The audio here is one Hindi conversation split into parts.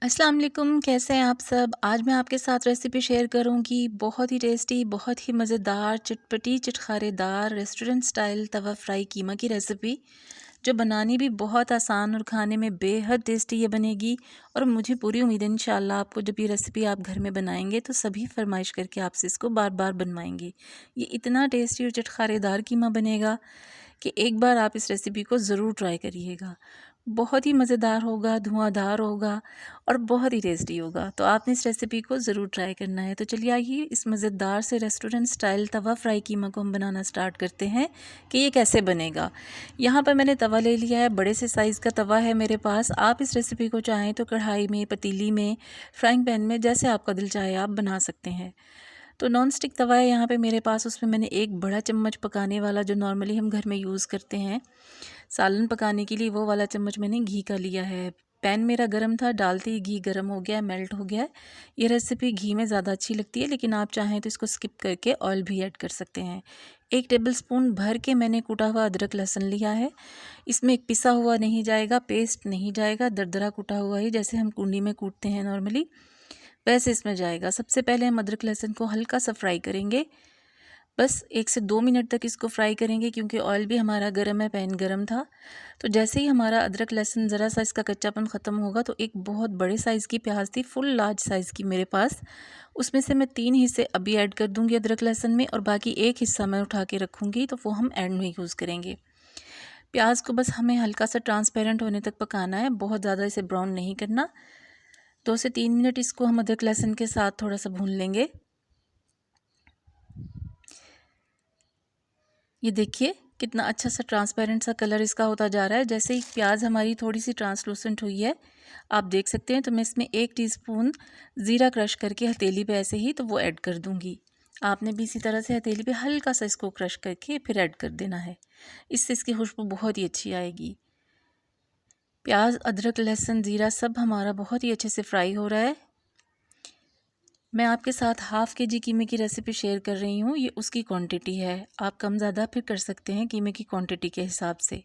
अस्सलाम वालेकुम, कैसे हैं आप सब। आज मैं आपके साथ रेसिपी शेयर करूंगी। बहुत ही टेस्टी, बहुत ही मज़ेदार, चटपटी चटखारेदार रेस्टोरेंट स्टाइल तवा फ्राई कीमा की रेसिपी, जो बनानी भी बहुत आसान और खाने में बेहद टेस्टी ये बनेगी। और मुझे पूरी उम्मीद है इंशाल्लाह आपको जब ये रेसिपी आप घर में बनाएंगे तो सभी फरमाइश करके आपसे इसको बार बार बनवाएंगे। ये इतना टेस्टी और चटखारेदार कीमा बनेगा कि एक बार आप इस रेसिपी को ज़रूर ट्राई करिएगा। बहुत ही मज़ेदार होगा, धुआंधार होगा और बहुत ही टेस्टी होगा। तो आपने इस रेसिपी को ज़रूर ट्राई करना है। तो चलिए आइए इस मज़ेदार से रेस्टोरेंट स्टाइल तवा फ्राई कीमा को हम बनाना स्टार्ट करते हैं कि ये कैसे बनेगा। यहाँ पर मैंने तवा ले लिया है, बड़े से साइज़ का तवा है मेरे पास। आप इस रेसिपी को चाहें तो कढ़ाई में, पतीली में, फ्राइंग पैन में, जैसे आपका दिल चाहे आप बना सकते हैं। तो नॉन स्टिक तवा है यहाँ पे मेरे पास, उसमें मैंने एक बड़ा चम्मच पकाने वाला जो नॉर्मली हम घर में यूज़ करते हैं सालन पकाने के लिए, वो वाला चम्मच मैंने घी का लिया है। पैन मेरा गरम था, डालते ही घी गरम हो गया, मेल्ट हो गया है। ये रेसिपी घी में ज़्यादा अच्छी लगती है, लेकिन आप चाहें तो इसको स्किप करके ऑयल भी ऐड कर सकते हैं। 1 टेबलस्पून भर के मैंने कूटा हुआ अदरक लहसुन लिया है। इसमें एक पिसा हुआ नहीं जाएगा, पेस्ट नहीं जाएगा, दरदरा कूटा हुआ ही जैसे हम कुंडी में कूटते हैं नॉर्मली, वैसे इसमें जाएगा। सबसे पहले हम अदरक लहसुन को हल्का सा फ्राई करेंगे, बस 1 से 2 मिनट तक इसको फ्राई करेंगे, क्योंकि ऑयल भी हमारा गर्म है, पैन गर्म था। तो जैसे ही हमारा अदरक लहसुन ज़रा सा इसका कच्चापन ख़त्म होगा, तो एक बहुत बड़े साइज़ की प्याज थी, फुल लार्ज साइज़ की मेरे पास, उसमें से मैं 3 हिस्से अभी ऐड कर दूंगी अदरक लहसुन में, और बाकी एक हिस्सा मैं उठा के रखूँगी, तो वो हम एंड में यूज़ करेंगे। प्याज को बस हमें हल्का सा ट्रांसपेरेंट होने तक पकाना है, बहुत ज़्यादा इसे ब्राउन नहीं करना। 2 से 3 मिनट इसको हम अदरक लहसुन के साथ थोड़ा सा भून लेंगे। ये देखिए कितना अच्छा सा ट्रांसपेरेंट सा कलर इसका होता जा रहा है। जैसे ही प्याज हमारी थोड़ी सी ट्रांसलूसेंट हुई है, आप देख सकते हैं, तो मैं इसमें 1 टीस्पून ज़ीरा क्रश करके हथेली पे ऐसे ही तो वो ऐड कर दूंगी। आपने भी इसी तरह से हथेली पे हल्का सा इसको क्रश करके फिर ऐड कर देना है, इससे इसकी खुशबू बहुत ही अच्छी आएगी। प्याज, अदरक, लहसुन, ज़ीरा सब हमारा बहुत ही अच्छे से फ्राई हो रहा है। मैं आपके साथ हाफ़ केजी कीमे की रेसिपी शेयर कर रही हूँ, ये उसकी क्वांटिटी है। आप कम ज़्यादा फिर कर सकते हैं कीमे की क्वांटिटी के हिसाब से।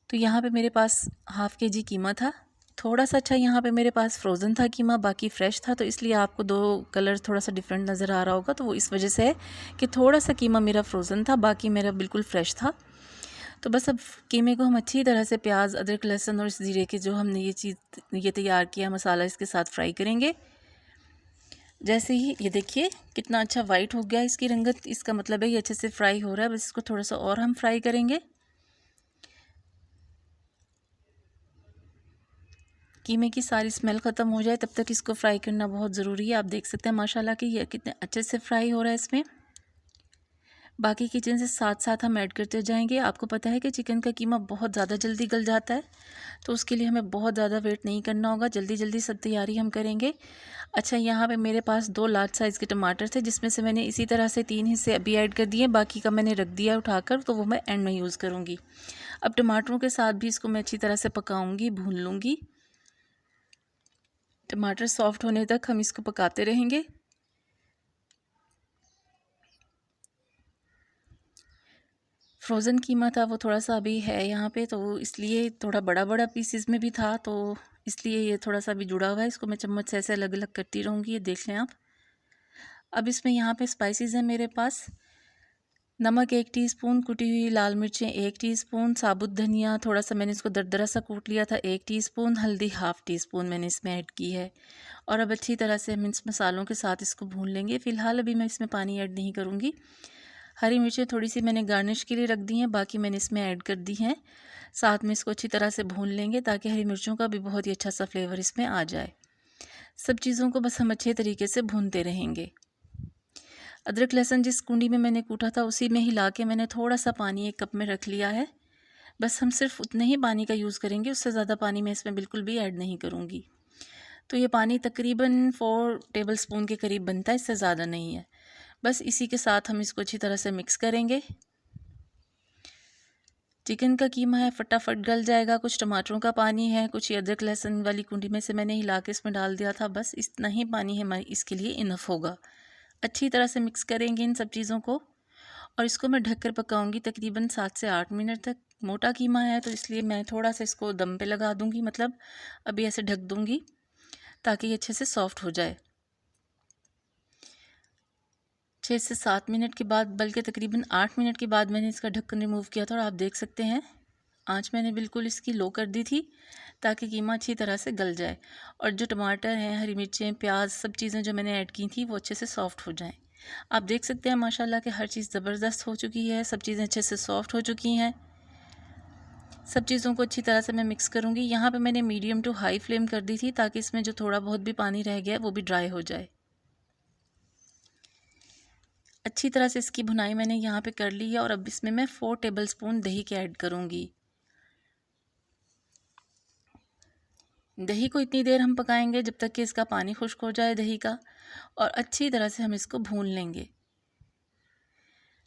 तो यहाँ पे मेरे पास हाफ़ केजी कीमा था। थोड़ा सा अच्छा यहाँ पे मेरे पास फ्रोज़न था कीमा, बाकी फ़्रेश था, तो इसलिए आपको 2 कलर थोड़ा सा डिफरेंट नज़र आ रहा होगा, तो वो इस वजह से है कि थोड़ा सा कीमा मेरा फ्रोज़न था, बाकी मेरा बिल्कुल फ़्रेश था। तो बस अब कीमे को हम अच्छी तरह से प्याज, अदरक, लहसुन और इस ज़ीरे के जो हमने ये तैयार किया मसाला, इसके साथ फ्राई करेंगे। जैसे ही ये देखिए कितना अच्छा वाइट हो गया इसकी रंगत, इसका मतलब है ये अच्छे से फ्राई हो रहा है। बस इसको थोड़ा सा और हम फ्राई करेंगे। कीमे की सारी स्मेल ख़त्म हो जाए तब तक इसको फ्राई करना बहुत ज़रूरी है। आप देख सकते हैं माशाल्लाह कि ये कितने अच्छे से फ्राई हो रहा है इसमें। बाकी किचन से साथ साथ हम ऐड करते जाएंगे। आपको पता है कि चिकन का कीमा बहुत ज़्यादा जल्दी गल जाता है, तो उसके लिए हमें बहुत ज़्यादा वेट नहीं करना होगा, जल्दी जल्दी सब तैयारी हम करेंगे। अच्छा, यहाँ पे मेरे पास 2 लार्ज साइज़ के टमाटर थे, जिसमें से मैंने इसी तरह से 3 हिस्से अभी ऐड कर दिए, बाकी का मैंने रख दिया उठाकर, तो वो मैं एंड में यूज़ करूँगी। अब टमाटरों के साथ भी इसको मैं अच्छी तरह से पकाऊँगी, भून लूँगी। टमाटर सॉफ्ट होने तक हम इसको पकाते रहेंगे। फ्रोज़न कीमा था वो थोड़ा सा अभी है यहाँ पे, तो इसलिए थोड़ा बड़ा बड़ा पीसेस में भी था, तो इसलिए ये थोड़ा सा अभी जुड़ा हुआ है। इसको मैं चम्मच से ऐसे अलग अलग करती रहूँगी, ये देख लें आप। अब इसमें यहाँ पे स्पाइसेस हैं मेरे पास। नमक 1 टीस्पून, कुटी हुई लाल मिर्चें 1 टीस्पून, साबुत धनिया थोड़ा सा मैंने इसको दरदरा सा कूट लिया था 1 टीस्पून, हल्दी हाफ़ टीस्पून मैंने इसमें ऐड की है। और अब अच्छी तरह से हम इन मसालों के साथ इसको भून लेंगे। फ़िलहाल अभी मैं इसमें पानी ऐड नहीं करूँगी। हरी मिर्चें थोड़ी सी मैंने गार्निश के लिए रख दी हैं, बाकी मैंने इसमें ऐड कर दी हैं। साथ में इसको अच्छी तरह से भून लेंगे ताकि हरी मिर्चों का भी बहुत ही अच्छा सा फ्लेवर इसमें आ जाए। सब चीज़ों को बस हम अच्छे तरीके से भूनते रहेंगे। अदरक लहसुन जिस कुंडी में मैंने कूटा था उसी में हिला के मैंने थोड़ा सा पानी 1 कप में रख लिया है। बस हम सिर्फ उतने ही पानी का यूज़ करेंगे, उससे ज़्यादा पानी मैं इसमें बिल्कुल भी ऐड नहीं करूँगी। तो ये पानी तकरीबन 4 टेबलस्पून के करीब बनता है, इससे ज़्यादा नहीं है। बस इसी के साथ हम इसको अच्छी तरह से मिक्स करेंगे। चिकन का कीमा है, फटाफट गल जाएगा। कुछ टमाटरों का पानी है, कुछ ये अदरक लहसुन वाली कुंडी में से मैंने हिला के इसमें डाल दिया था। बस इतना ही पानी है हमारी इसके लिए इनफ होगा। अच्छी तरह से मिक्स करेंगे इन सब चीज़ों को, और इसको मैं ढककर पकाऊंगी तकरीबन 7 से 8 मिनट तक। मोटा कीमा है तो इसलिए मैं थोड़ा सा इसको दम पे लगा दूंगी, मतलब अभी ऐसे ढक दूंगी। ताकि ये अच्छे से सॉफ्ट हो जाए। 6 से 7 मिनट के बाद, बल्कि तकरीबन 8 मिनट के बाद मैंने इसका ढक्कन रिमूव किया था और आप देख सकते हैं आँच मैंने बिल्कुल इसकी लो कर दी थी ताकि कीमा अच्छी तरह से गल जाए और जो टमाटर हैं, हरी मिर्चें, प्याज, सब चीज़ें जो मैंने ऐड की थी वो अच्छे से सॉफ्ट हो जाएं। आप देख सकते हैं माशाल्लाह कि हर चीज़ ज़बरदस्त हो चुकी है, सब चीज़ें अच्छे से सॉफ्ट हो चुकी हैं। सब चीज़ों को अच्छी तरह से मैं मिक्स करूँगी। यहाँ पे मैंने मीडियम टू हाई फ्लेम कर दी थी ताकि इसमें जो थोड़ा बहुत भी पानी रह गया है वो भी ड्राई हो जाए। अच्छी तरह से इसकी भुनाई मैंने यहाँ पे कर ली है और अब इसमें मैं 4 टेबलस्पून दही के ऐड करूँगी। दही को इतनी देर हम पकाएंगे जब तक कि इसका पानी खुश्क हो जाए दही का, और अच्छी तरह से हम इसको भून लेंगे।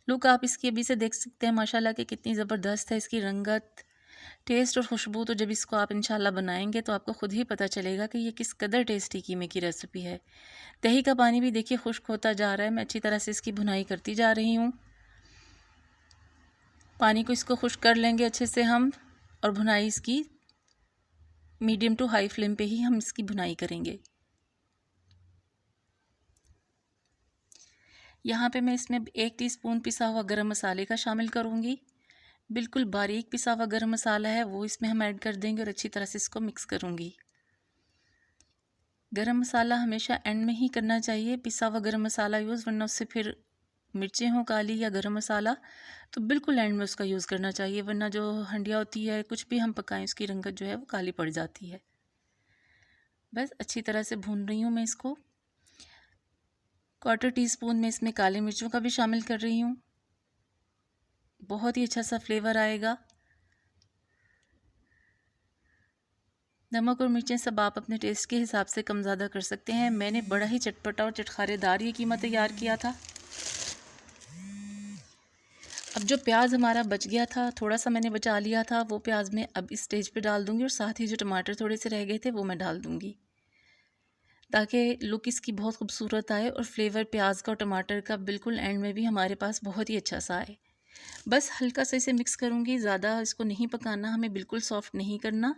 लुक आप इसकी अभी से देख सकते हैं माशाल्लाह कि कितनी ज़बरदस्त है इसकी रंगत, टेस्ट और खुशबू। तो जब इसको आप इंशाल्लाह बनाएंगे तो आपको ख़ुद ही पता चलेगा कि ये किस कदर टेस्टी कीमे की रेसिपी है। दही का पानी भी देखिए खुश्क होता जा रहा है। मैं अच्छी तरह से इसकी भुनाई करती जा रही हूँ। पानी को इसको खुश्क कर लेंगे अच्छे से हम, और भुनाई इसकी मीडियम टू हाई फ्लेम पे ही हम इसकी भुनाई करेंगे। यहाँ पे मैं इसमें 1 टीस्पून पिसा हुआ गरम मसाले का शामिल करूँगी। बिल्कुल बारीक पिसा हुआ गरम मसाला है वो इसमें हम ऐड कर देंगे और अच्छी तरह से इसको मिक्स करूँगी। गरम मसाला हमेशा एंड में ही करना चाहिए, पिसा हुआ गरम मसाला यूज़, वरना उससे फिर मिर्चें हों काली या गरम मसाला तो बिल्कुल एंड में उसका यूज़ करना चाहिए, वरना जो हंडिया होती है कुछ भी हम पकाएं उसकी रंगत जो है वो काली पड़ जाती है। बस अच्छी तरह से भून रही हूँ मैं इसको। 1/4 टीस्पून में इसमें काली मिर्चों का भी शामिल कर रही हूँ, बहुत ही अच्छा सा फ्लेवर आएगा। नमक और मिर्चें सब आप अपने टेस्ट के हिसाब से कम ज़्यादा कर सकते हैं। मैंने बड़ा ही चटपटा और चटखारेदार ये कीमा तैयार किया था। अब जो प्याज हमारा बच गया था, थोड़ा सा मैंने बचा लिया था, वो प्याज मैं अब इस स्टेज पे डाल दूंगी और साथ ही जो टमाटर थोड़े से रह गए थे वो मैं डाल दूंगी ताकि लुक इसकी बहुत खूबसूरत आए और फ्लेवर प्याज का और टमाटर का बिल्कुल एंड में भी हमारे पास बहुत ही अच्छा सा आए। बस हल्का सा इसे मिक्स करूँगी, ज़्यादा इसको नहीं पकाना, हमें बिल्कुल सॉफ्ट नहीं करना,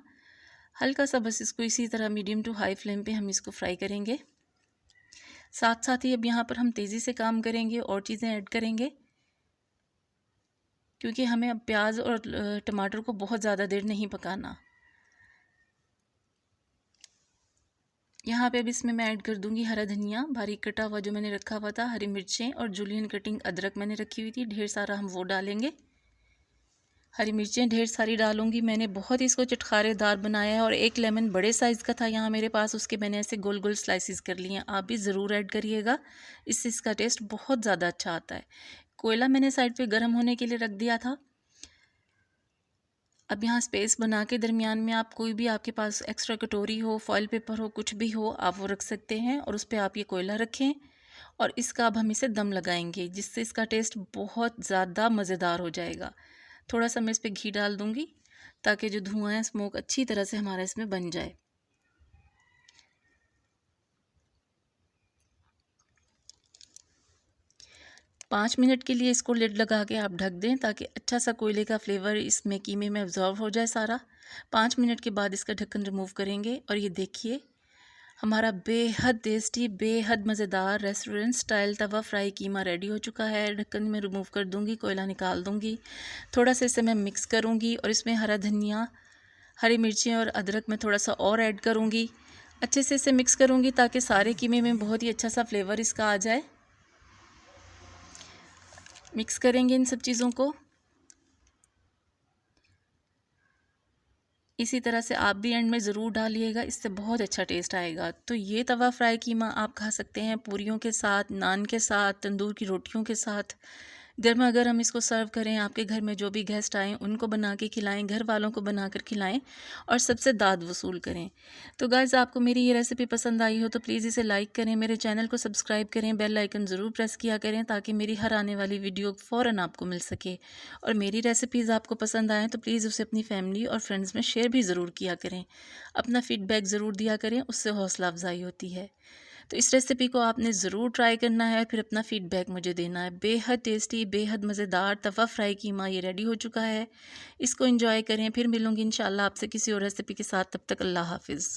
हल्का सा बस इसको इसी तरह मीडियम टू हाई फ्लेम पे हम इसको फ्राई करेंगे। साथ साथ ही अब यहाँ पर हम तेज़ी से काम करेंगे और चीज़ें ऐड करेंगे, क्योंकि हमें अब प्याज और टमाटर को बहुत ज़्यादा देर नहीं पकाना। यहाँ पे अब इसमें मैं ऐड कर दूँगी हरा धनिया बारीक कटा हुआ जो मैंने रखा हुआ था, हरी मिर्चें और जूलियन कटिंग अदरक मैंने रखी हुई थी ढेर सारा, हम वो डालेंगे। हरी मिर्चें ढेर सारी डालूंगी। मैंने बहुत ही इसको चटखारेदार बनाया है और एक लेमन बड़े साइज़ का था यहाँ मेरे पास, उसके मैंने ऐसे गोल गोल स्लाइसिस कर लिए हैं। आप भी ज़रूर ऐड करिएगा, इससे इसका टेस्ट बहुत ज़्यादा अच्छा आता है। कोयला मैंने साइड पे गर्म होने के लिए रख दिया था। अब यहाँ स्पेस बना के दरमियान में आप कोई भी आपके पास एक्स्ट्रा कटोरी हो, फॉइल पेपर हो, कुछ भी हो आप वो रख सकते हैं और उस पर आप ये कोयला रखें और इसका अब हम इसे दम लगाएंगे, जिससे इसका टेस्ट बहुत ज़्यादा मज़ेदार हो जाएगा। थोड़ा सा मैं इस पर घी डाल दूँगी ताकि जो धुआं है, स्मोक अच्छी तरह से हमारा इसमें बन जाए। पाँच मिनट के लिए इसको लिड लगा के आप ढक दें ताकि अच्छा सा कोयले का फ्लेवर इसमें कीमे में अब्जॉर्व हो जाए सारा। 5 मिनट के बाद इसका ढक्कन रिमूव करेंगे और ये देखिए हमारा बेहद टेस्टी, बेहद मज़ेदार रेस्टोरेंट स्टाइल तवा फ्राई कीमा रेडी हो चुका है। ढक्कन में रिमूव कर दूंगी, कोयला निकाल दूंगी, थोड़ा सा इसे मैं मिक्स करूंगी और इसमें हरा धनिया, हरी मिर्चें और अदरक मैं थोड़ा सा और ऐड करूंगी। अच्छे से इसे मिक्स करूंगी ताकि सारे कीमे में बहुत ही अच्छा सा फ्लेवर इसका आ जाए। मिक्स करेंगे इन सब चीज़ों को। इसी तरह से आप भी एंड में ज़रूर डालिएगा, इससे बहुत अच्छा टेस्ट आएगा। तो ये तवा फ्राई कीमा आप खा सकते हैं पूरियों के साथ, नान के साथ, तंदूर की रोटियों के साथ। गर्मा गर्म इसको सर्व करें, आपके घर में जो भी गेस्ट आएँ उनको बना के खिलाएं, घर वालों को बना कर खिलाएं और सबसे दाद वसूल करें। तो गाइज़, आपको मेरी ये रेसिपी पसंद आई हो तो प्लीज़ इसे लाइक करें, मेरे चैनल को सब्सक्राइब करें, बेल आइकन ज़रूर प्रेस किया करें ताकि मेरी हर आने वाली वीडियो फ़ौरन आपको मिल सके। और मेरी रेसिपीज़ आपको पसंद आएँ तो प्लीज़ उसे अपनी फैमिली और फ्रेंड्स में शेयर भी ज़रूर किया करें। अपना फ़ीडबैक ज़रूर दिया करें, उससे हौसला अफजाई होती है। तो इस रेसिपी को आपने ज़रूर ट्राई करना है, फिर अपना फ़ीडबैक मुझे देना है। बेहद टेस्टी, बेहद मज़ेदार तवा फ्राई कीमा ये रेडी हो चुका है। इसको एंजॉय करें। फिर मिलूँगी इंशाल्लाह आपसे किसी और रेसिपी के साथ। तब तक अल्लाह हाफ़िज़।